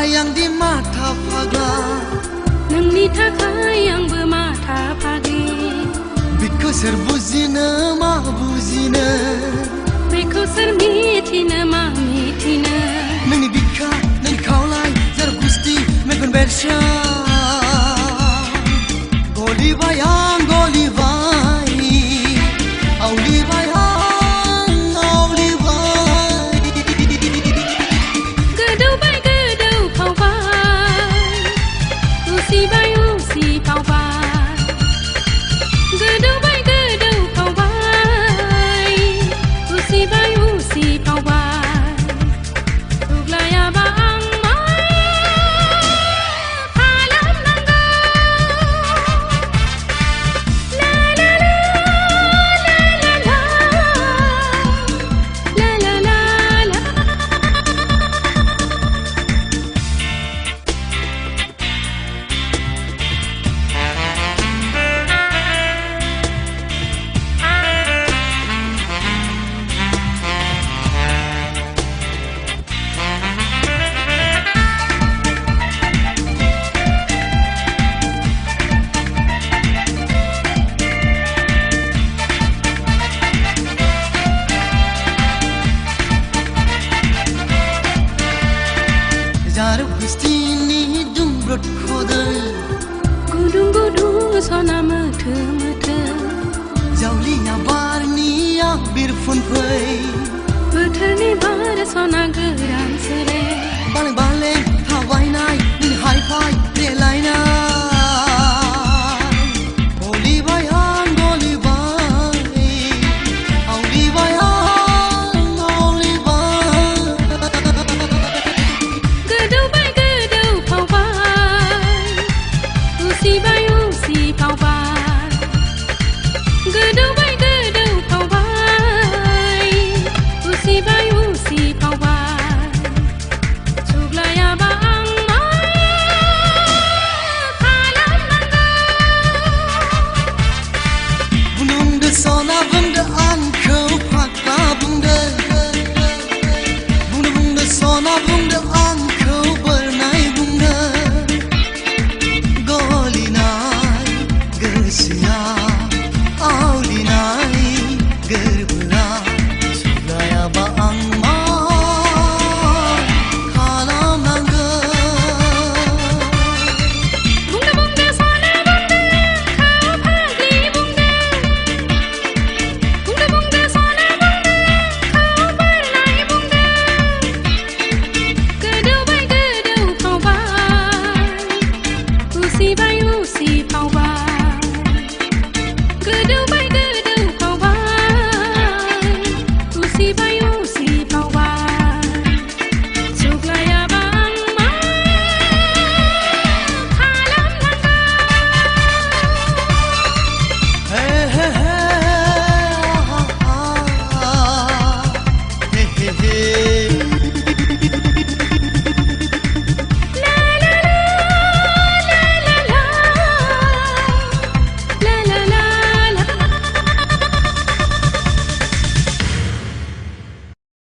yang di mata paga nang ni thakai yang bermata pagi biko serbuzina ma buzina biko sermitina ma mitina nang ni bika nang kaulai zar gusti megon bersha goli bayang goli vai auli bayang auli vai gedau bai gedau phau bai usi bai usi phau bai gedau bai gedau phau bai usi bai usi phau bai uglaya ba ang mai phalam nanga la la la la la la la la jar gusti ni dumbrot khodai gudung gudung sona muthe muthe jauli ya bar ni ya bir fun phai bothorni bar sona geram sere baleng baleng